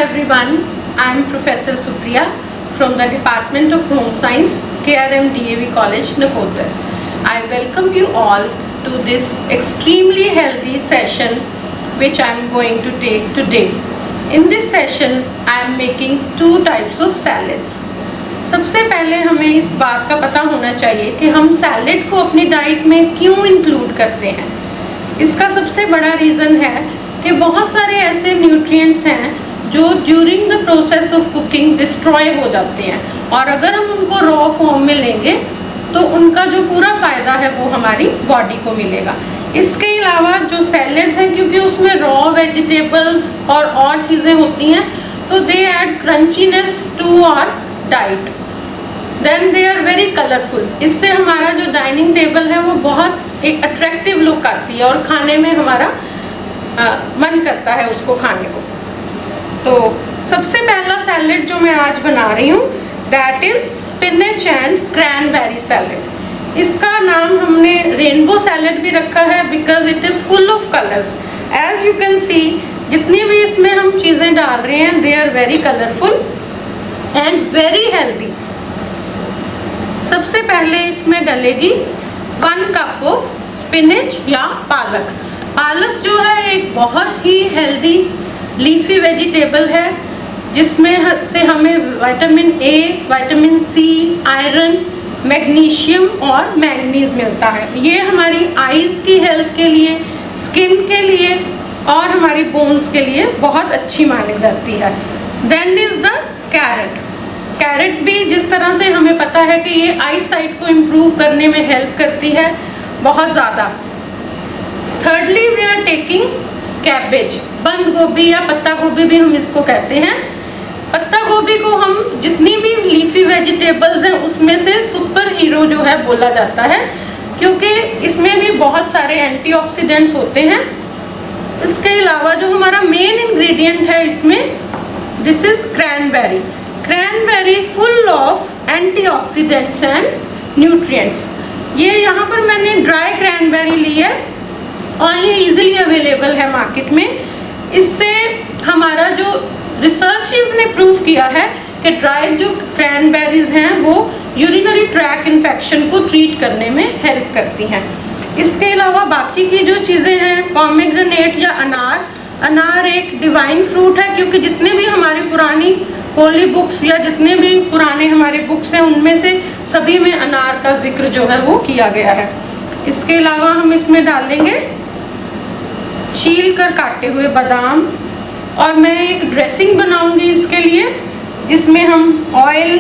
everyone, I am Professor Supriya from the Department of Home Science, KRM DAV College, Nakodar. I welcome you all to this extremely healthy session which I am going to take today. In this session, I am making two types of salads. सबसे पहले हमें इस बात का पता होना चाहिए कि हम सैलेड को अपनी डाइट में क्यों इंक्लूड करते हैं। इसका सबसे बड़ा रीज़न है कि बहुत सारे ऐसे न्यूट्रिएंट्स हैं जो during the process of cooking destroy हो जाते हैं, और अगर हम उनको रॉ फॉर्म में लेंगे तो उनका जो पूरा फ़ायदा है वो हमारी बॉडी को मिलेगा। इसके अलावा जो सैलेड्स हैं, क्योंकि उसमें रॉ वेजिटेबल्स और चीज़ें होती हैं, तो they add crunchiness to our diet. Then they are very colourful. इससे हमारा जो डाइनिंग टेबल है वो बहुत एक अट्रैक्टिव लुक आती है और खाने में हमारा मन करता है उसको खाने को। तो सबसे पहला सैलेड जो मैं आज बना रही हूँ that is spinach and cranberry salad. इसका नाम हमने रेनबो सैलेड भी रखा है because it is full of colours. As you can see, जितनी भी इसमें हम चीज़ें डाल रहे हैं they are very colourful and very healthy. सबसे पहले इसमें डलेगी 1 कप ऑफ स्पिनच या पालक। पालक जो है एक बहुत ही हेल्दी लीफी वेजिटेबल है जिसमें से हमें vitamin A, vitamin C, iron, magnesium और मैंगनीज मिलता है। ये हमारी आईज़ की हेल्थ के लिए, स्किन के लिए और हमारी बोन्स के लिए बहुत अच्छी मानी जाती है। Then is the carrot. Carrot भी जिस तरह से हमें पता है कि ये आई साइट को इम्प्रूव करने में हेल्प करती है बहुत ज़्यादा। Thirdly we are taking cabbage, बंद गोभी या पत्ता गोभी भी हम इसको कहते हैं। पत्ता गोभी को हम जितनी भी लीफी वेजिटेबल्स हैं उसमें से सुपर हीरो जो है बोला जाता है, क्योंकि इसमें भी बहुत सारे एंटीऑक्सीडेंट्स होते हैं। इसके अलावा जो हमारा मेन इंग्रेडिएंट है इसमें, this is cranberry. Cranberry full of antioxidants and nutrients. ये यहाँ पर मैंने ड्राई क्रैनबेरी ली है और ये इजीली अवेलेबल है मार्केट में। इससे हमारा जो रिसर्चर्स ने प्रूव किया है कि ड्राइड जो क्रैनबेरीज हैं वो यूरिनरी ट्रैक इन्फेक्शन को ट्रीट करने में हेल्प करती हैं। इसके अलावा बाकी की जो चीज़ें हैं, पोमेग्रेनेट या अनार एक डिवाइन फ्रूट है, क्योंकि जितने भी हमारी पुरानी होली बुक्स या जितने भी पुराने हमारे बुक्स हैं उनमें से सभी में अनार का जिक्र जो है वो किया गया है। इसके अलावा हम इसमें डालेंगे छील कर काटे हुए बादाम, और मैं एक ड्रेसिंग बनाऊंगी इसके लिए जिसमें हम ऑयल,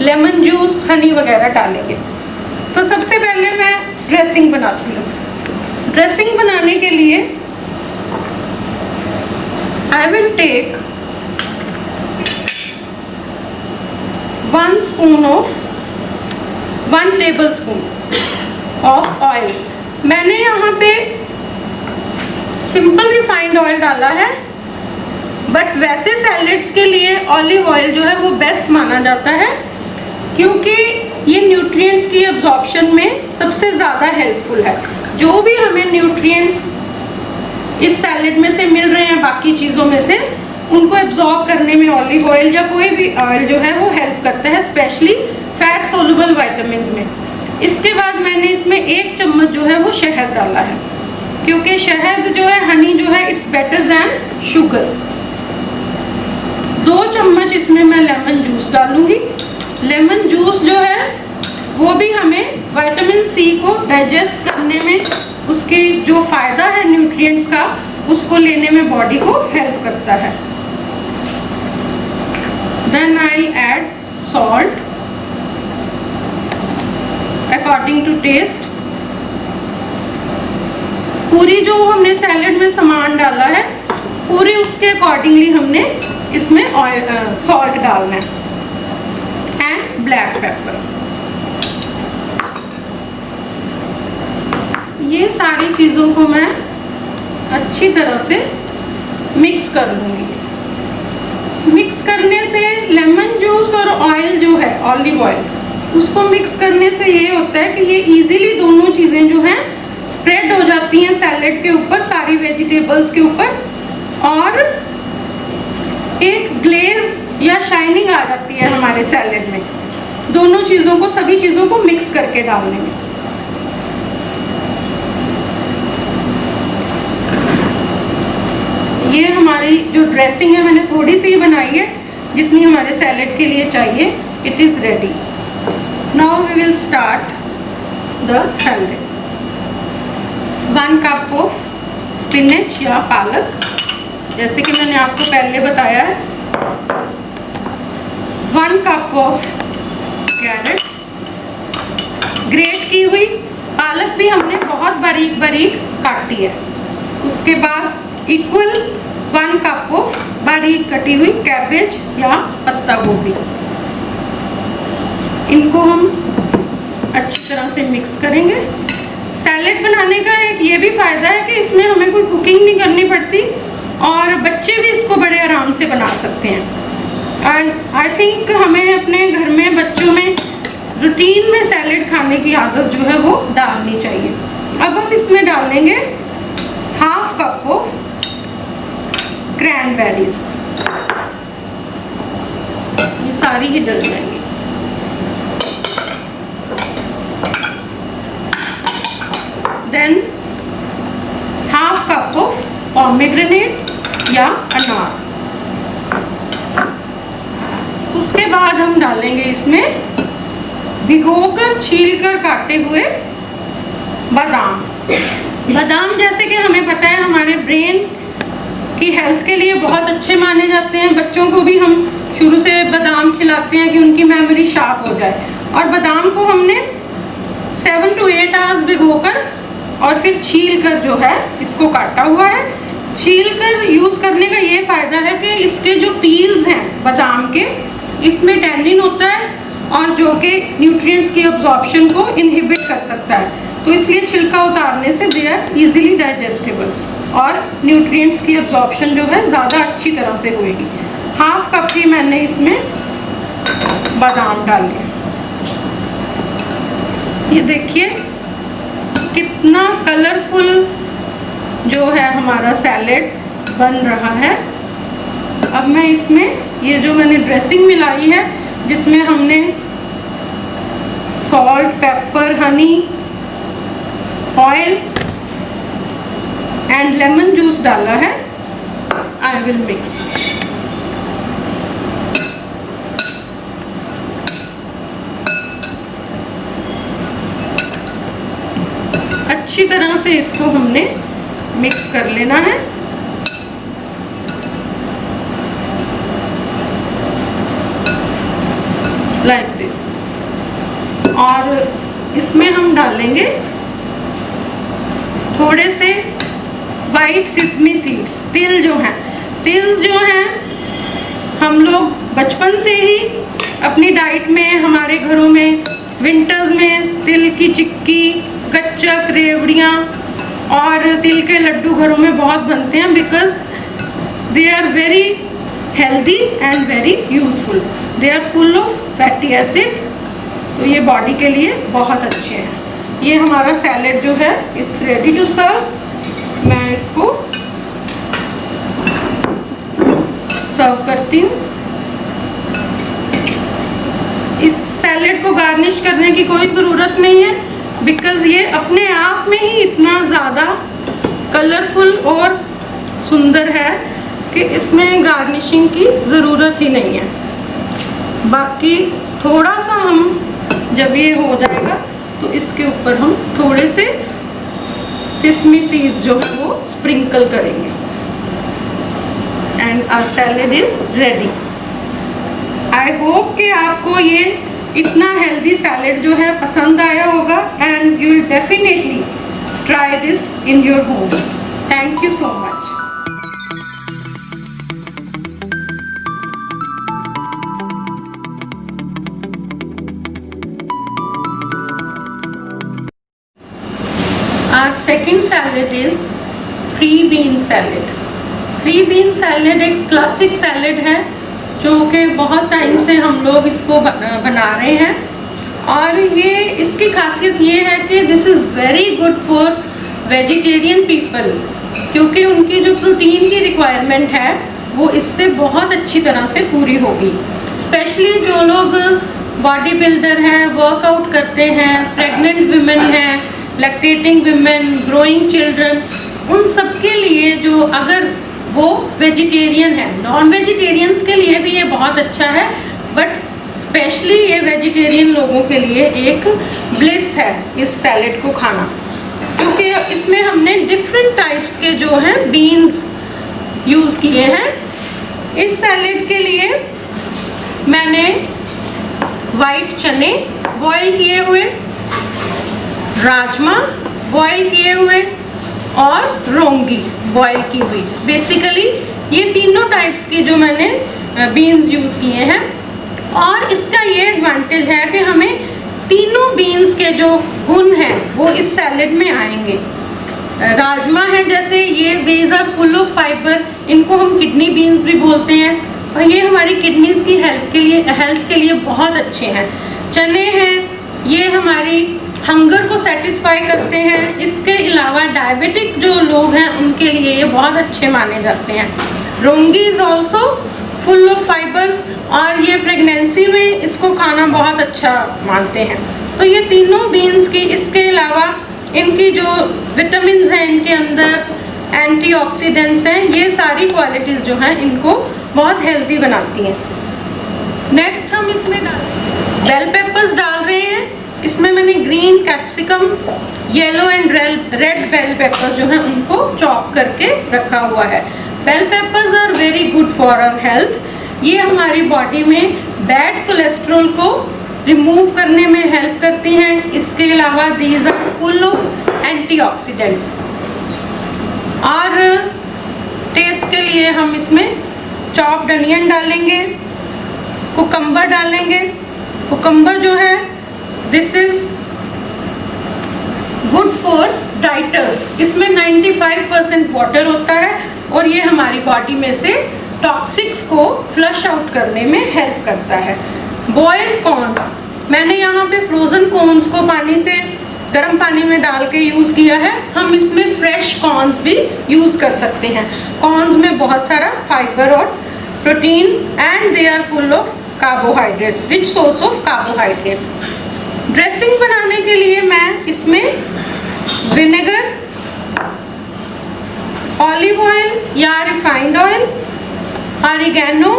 लेमन जूस, हनी वगैरह डालेंगे। तो सबसे पहले मैं ड्रेसिंग बनाती हूँ। ड्रेसिंग बनाने के लिए I will take 1 tablespoon of oil. मैंने यहाँ पे सिंपल रिफाइंड ऑयल डाला है, बट वैसे सैलेड्स के लिए ऑलिव ऑयल जो है वो बेस्ट माना जाता है, क्योंकि ये न्यूट्रिएंट्स की अब्जॉर्प्शन में सबसे ज़्यादा हेल्पफुल है। जो भी हमें न्यूट्रिएंट्स इस सैलेड में से मिल रहे हैं बाकी चीज़ों में से, उनको एब्जॉर्ब करने में ऑलिव ऑयल या कोई भी ऑयल जो है वो हेल्प करता है, स्पेशली फैट सोलुबल विटामिन्स में। इसके बाद मैंने इसमें 1 चम्मच जो है वो शहद डाला है, क्योंकि शहद जो है, हनी जो है, इट्स बेटर दैन शुगर। 2 चम्मच इसमें मैं लेमन जूस डालूंगी। लेमन जूस जो है वो भी हमें विटामिन सी को डाइजेस्ट करने में, उसके जो फ़ायदा है न्यूट्रिएंट्स का, उसको लेने में बॉडी को हेल्प करता है। Then I'll add salt according to taste। पूरी जो हमने सैलेड में सामान डाला है पूरी उसके अकॉर्डिंगली हमने इसमें सॉल्ट डालना है एंड ब्लैक पेपर। ये सारी चीज़ों को मैं अच्छी तरह से मिक्स कर लूँगी। मिक्स करने से लेमन जूस और ऑयल जो है, ऑलिव ऑयल, उसको मिक्स करने से ये होता है कि ये इजीली दोनों चीज़ें जो हैं स्प्रेड हो जाती हैं सैलेड के ऊपर, सारी वेजिटेबल्स के ऊपर, और एक ग्लेज या शाइनिंग आ जाती है हमारे सैलेड में, दोनों चीज़ों को, सभी चीज़ों को मिक्स करके डालने में। ये हमारी जो ड्रेसिंग है मैंने थोड़ी सी बनाई है, जितनी हमारे सैलेड के लिए चाहिए। It is ready. Now we will start the salad. 1 cup of spinach या पालक, जैसे कि मैंने आपको पहले बताया है। 1 कप ऑफ कैरेट्स, ग्रेट की हुई पालक भी हमने बहुत बारीक बारीक काटी है। उसके बाद इक्वल 1 कप ऑफ बारीक कटी हुई कैबेज या पत्ता गोभी। इनको हम अच्छी तरह से मिक्स करेंगे। सैलेड बनाने का एक ये भी फ़ायदा है कि इसमें हमें कोई कुकिंग नहीं करनी पड़ती और बच्चे भी इसको बड़े आराम से बना सकते हैं। एंड आई थिंक हमें अपने घर में बच्चों में रूटीन में सैलेड खाने की आदत जो है वो डालनी चाहिए। अब हम इसमें डालेंगे 1/2 कप ऑफ क्रैनबेरीज। ये सारी ही डल जाएंगी। देन 1/2 कप ऑफ पोमेग्रेनेट या अनार। उसके बाद हम डालेंगे इसमें भिगोकर छीलकर काटे हुए बादाम। बादाम जैसे कि हमें पता है हमारे ब्रेन की हेल्थ के लिए बहुत अच्छे माने जाते हैं। बच्चों को भी हम शुरू से बादाम खिलाते हैं कि उनकी मेमोरी शार्प हो जाए। और बादाम को हमने 7 to 8 आवर्स भिगोकर और फिर छील कर जो है इसको काटा हुआ है। छील कर यूज़ करने का ये फ़ायदा है कि इसके जो पील्स हैं बादाम के, इसमें टैनिन होता है और जो कि न्यूट्रिएंट्स की अब्जॉर्प्शन को इनहिबिट कर सकता है। तो इसलिए छिलका उतारने से दे आर ईजिली डाइजेस्टेबल और न्यूट्रिएंट्स की अब्जॉर्प्शन जो है ज़्यादा अच्छी तरह से होएगी। 1/2 कप ही मैंने इसमें बादाम डाले। ये देखिए कितना कलरफुल जो है हमारा सैलेड बन रहा है। अब मैं इसमें ये जो मैंने ड्रेसिंग मिलाई है, जिसमें हमने salt, paper, Honey, oil and lemon juice डाला है, आई विल मिक्स। अच्छी तरह से इसको हमने मिक्स कर लेना है। Like this. और इसमें हम डालेंगे थोड़े से वाइट सिसमी सीड्स। तिल जो हैं हम लोग बचपन से ही अपनी डाइट में, हमारे घरों में विंटर्स में तिल की चिक्की, गच्चक, रेवड़ियाँ और तिल के लड्डू घरों में बहुत बनते हैं, because they are very healthy and very useful. They are full of fatty acids, तो ये बॉडी के लिए बहुत अच्छे हैं। ये हमारा सैलेड जो है इट्स रेडी टू सर्व। मैं इसको सर्व करती हूँ। इस सैलेड को गार्निश करने की कोई ज़रूरत नहीं है, बिकॉज़ ये अपने आप में ही इतना ज़्यादा कलरफुल और सुंदर है कि इसमें गार्निशिंग की ज़रूरत ही नहीं है। बाकी थोड़ा सा हम जब ये हो जाएगा तो इसके ऊपर हम थोड़े से सिसमी सीड्स जो है वो स्प्रिंकल करेंगे and our salad is ready. I hope कि आपको ये इतना हेल्दी सैलेड जो है पसंद आया होगा and you will definitely try this in your home. Thank you so much. Our second salad is free bean salad. Free bean salad एक क्लासिक सैलेड है जो कि बहुत टाइम से हम लोग इसको बना रहे हैं और ये इसकी खासियत ये है कि this is very good for vegetarian people, क्योंकि उनकी जो प्रोटीन की रिक्वायरमेंट है वो इससे बहुत अच्छी तरह से पूरी होगी। स्पेशली जो लोग बॉडी बिल्डर हैं, वर्कआउट करते हैं, प्रेग्नेंट विमेन हैं, लैक्टेटिंग विमेन, ग्रोइंग चिल्ड्रन, उन सब के लिए जो अगर वो वेजिटेरियन है, नॉन वेजिटेरियंस के लिए भी ये बहुत अच्छा है, बट स्पेशली ये वेजिटेरियन लोगों के लिए एक ब्लिस है इस सैलेड को खाना, क्योंकि इसमें हमने डिफरेंट टाइप्स के जो हैं बीन्स यूज़ किए हैं। इस सैलेड के लिए मैंने वाइट चने बॉईल किए हुए, राजमा बॉईल किए हुए और रोंगी बॉईल की हुई, बेसिकली ये तीनों टाइप्स की जो मैंने बीन्स यूज़ किए हैं। और इसका ये एडवांटेज है कि हमें तीनों बीन्स के जो गुण हैं वो इस सैलेड में आएंगे। राजमा है जैसे, ये these are full of fibre, इनको हम किडनी बीन्स भी बोलते हैं और ये हमारी किडनीज की हेल्थ के लिए बहुत अच्छे हैं। चने हैं, ये हमारी हंगर को सेटिस्फाई करते हैं। इसके अलावा डायबिटिक जो लोग हैं उनके लिए ये बहुत अच्छे माने जाते हैं। Rongi is also full of fibres और ये प्रेगनेंसी में इसको खाना बहुत अच्छा मानते हैं। तो ये तीनों बीन्स की, इसके अलावा इनकी जो विटामिन्स हैं इनके अंदर, एंटीऑक्सीडेंट्स हैं, ये सारी क्वालिटीज़ जो हैं इनको बहुत हेल्दी बनाती हैं। नेक्स्ट हम इसमें बेल पेपर्स डाल रहे हैं। इसमें मैंने green capsicum, yellow and red bell peppers जो हैं उनको चॉप करके रखा हुआ है। Bell peppers are very good for our health. ये हमारी बॉडी में बैड कोलेस्ट्रॉल को रिमूव करने में हेल्प करती हैं। इसके अलावा these are full of antioxidants. और टेस्ट के लिए हम इसमें चॉप्ड अनियन डालेंगे, कुकम्बर डालेंगे। कुकम्बर जो है this is good for dieters. इसमें 95% वाटर होता है और ये हमारी बॉडी में से टॉक्सिक्स को फ्लश आउट करने में हेल्प करता है। बॉइल्ड कॉर्न्स, मैंने यहाँ पे फ्रोज़न कॉर्न्स को पानी से, गर्म पानी में डाल के यूज़ किया है। हम इसमें फ्रेश कॉर्न्स भी यूज़ कर सकते हैं। कॉर्न्स में बहुत सारा फाइबर और protein and they are full of carbohydrates, rich source of carbohydrates. Dressing बनाने के लिए मैं इसमें विनेगर, ऑलिव ऑयल या refined oil, oregano,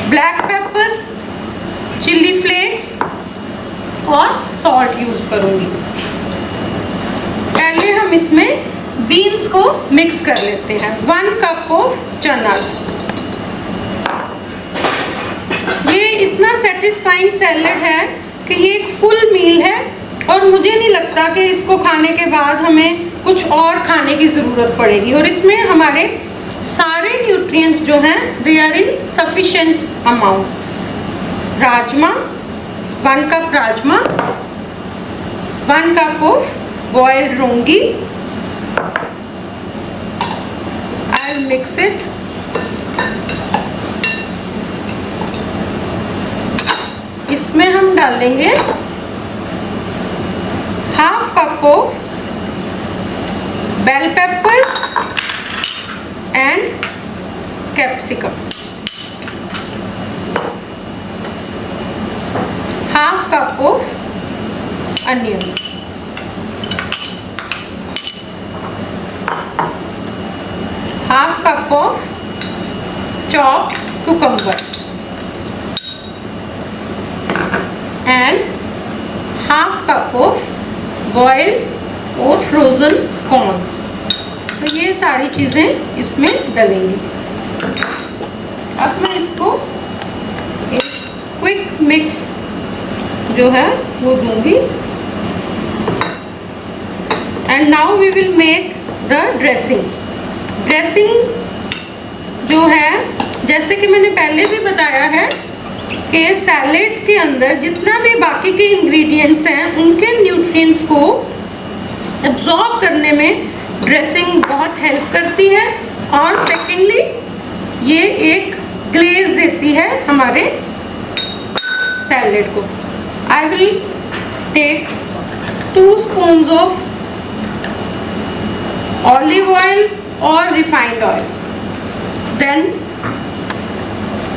black pepper, chilli flakes और सॉल्ट यूज़ करूँगी। पहले हम इसमें बीन्स को मिक्स कर लेते हैं। 1 कप ऑफ चना। ये इतना सेटिस्फाइंग सैलेड है कि ये एक फुल मील है और मुझे नहीं लगता कि इसको खाने के बाद हमें कुछ और खाने की ज़रूरत पड़ेगी। और इसमें हमारे सारे न्यूट्रिएंट्स जो हैं they are in sufficient amount. Rajma, 1 cup rajma, 1 cup of boiled rongi. I will mix it. इसमें हम डालेंगे 1/2 cup of bell pepper and capsicum, 1/2 cup of onion, 1/2 cup of chopped cucumber and 1/2 cup of boiled और frozen corns। तो ये सारी चीज़ें इसमें डलेंगी। अब मैं इसको एक क्विक मिक्स जो है वो दूंगी। And now we will make the dressing. Dressing जो है, जैसे कि मैंने पहले भी बताया है कि सैलेड के अंदर जितना भी बाकी के इंग्रेडिएंट्स हैं उनके न्यूट्रिएंट्स को एब्जॉर्ब करने में ड्रेसिंग बहुत हेल्प करती है। और सेकेंडली ये एक ग्लेज देती है हमारे सैलेड को। I will take 2 spoons of olive oil और refined oil then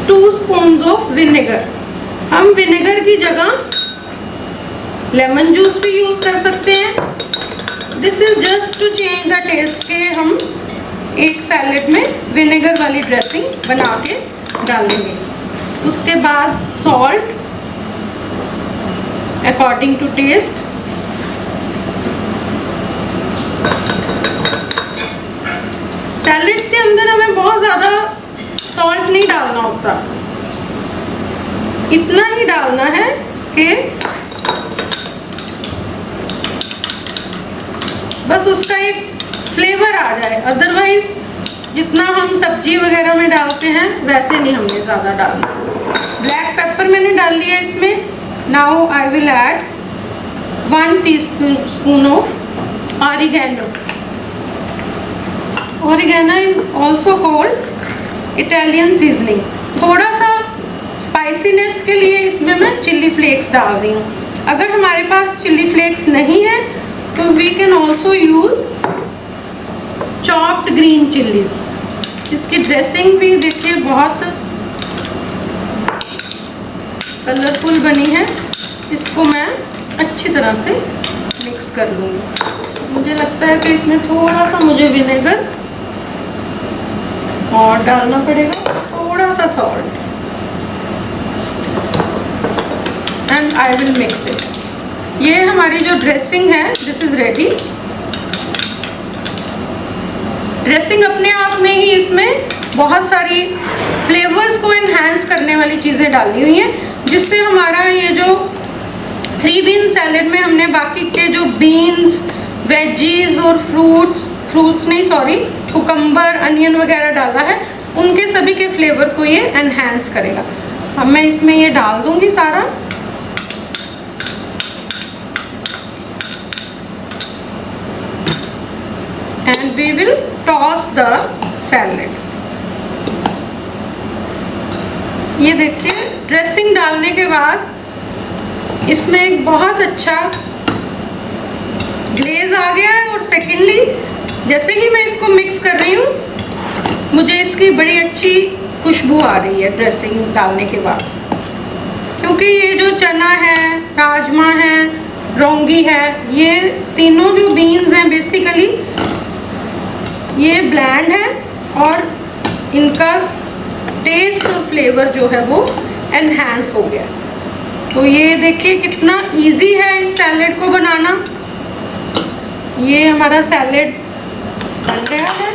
2 spoon of vinegar. हम विनेगर की जगह लेमन जूस भी यूज कर सकते हैं। This is just to change the taste के हम एक सैलेड में विनेगर वाली ड्रेसिंग बना के डालेंगे। उसके बाद salt according to taste. Salads के अंदर हमें बहुत ज़्यादा सॉल्ट नहीं डालना होता, इतना ही डालना है कि बस उसका एक फ्लेवर आ जाए। अदरवाइज जितना हम सब्जी वगैरह में डालते हैं वैसे नहीं हमने ज़्यादा डालना। ब्लैक पेपर मैंने डाल लिया इसमें। Now I will add 1 teaspoon of oregano. Oregano is also called Italian seasoning. थोड़ा सा स्पाइसीनेस के लिए इसमें मैं चिल्ली फ्लेक्स डाल रही हूँ। अगर हमारे पास चिल्ली फ्लेक्स नहीं है तो we can also use chopped green chillies. इसकी ड्रेसिंग भी देखिए बहुत कलरफुल बनी है। इसको मैं अच्छी तरह से मिक्स कर लूँगी। मुझे लगता है कि इसमें थोड़ा सा मुझे विनेगर और डालना पड़ेगा, थोड़ा सा salt, and I will mix it. ये हमारी जो ड्रेसिंग है दिस इज रेडी। ड्रेसिंग अपने आप में ही इसमें बहुत सारी फ्लेवर्स को एनहांस करने वाली चीज़ें डाली हुई हैं, जिससे हमारा ये जो 3 बीन सैलेड में हमने बाकी के जो बीन्स, वेजीज और फ्रूट्स नहीं सॉरी कुकम्बर, अनियन वगैरह डाला है, उनके सभी के फ्लेवर को ये एनहांस करेगा। अब मैं इसमें ये डाल दूंगी सारा। And we will toss the salad. ये देखिए ड्रेसिंग डालने के बाद इसमें एक बहुत अच्छा ग्लेज आ गया है। और सेकेंडली जैसे ही मैं इसको मिक्स कर रही हूँ मुझे इसकी बड़ी अच्छी खुशबू आ रही है ड्रेसिंग डालने के बाद, क्योंकि ये जो चना है, राजमा है, रोंगी है, ये तीनों जो बीन्स हैं बेसिकली ये ब्लैंड है और इनका टेस्ट और फ्लेवर जो है वो एनहांस हो गया। तो ये देखिए कितना इजी है इस सैलेड को बनाना। ये हमारा सैलेड बन गया है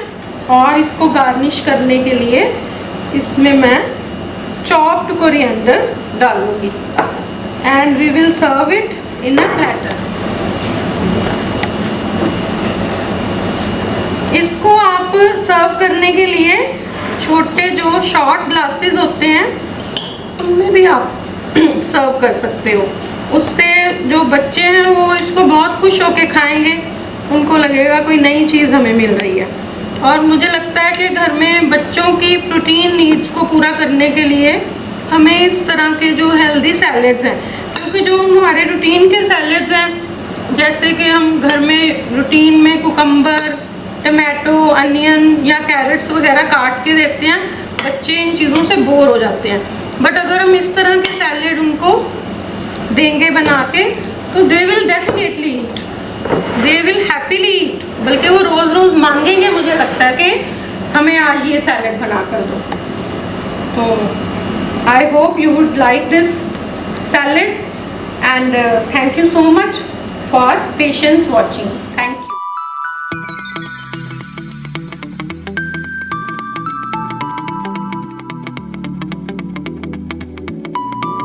और इसको गार्निश करने के लिए इसमें मैं चॉप्ड कोरिएंडर डालूंगी and we will serve it in a platter. इसको आप सर्व करने के लिए छोटे जो शॉर्ट ग्लासेस होते हैं उनमें भी आप सर्व कर सकते हो। उससे जो बच्चे हैं वो इसको बहुत खुश होके खाएंगे, उनको लगेगा कोई नई चीज़ हमें मिल रही है। और मुझे लगता है कि घर में बच्चों की प्रोटीन नीड्स को पूरा करने के लिए हमें इस तरह के जो हेल्दी सैलेड्स हैं, क्योंकि जो हमारे रूटीन के सैलेड्स हैं जैसे कि हम घर में रूटीन में कुकम्बर, टमाटो, अनियन या कैरेट्स वगैरह काट के देते हैं, बच्चे इन चीज़ों से बोर हो जाते हैं। बट अगर हम इस तरह के सैलेड उनको देंगे बना के तो they will definitely eat, they will happily eat. बल्कि वो रोज़ रोज़ मांगेंगे, मुझे लगता है कि हमें आज ये सैलेड बना कर दो। तो I hope you would like this salad and thank you so much for patience watching. Thank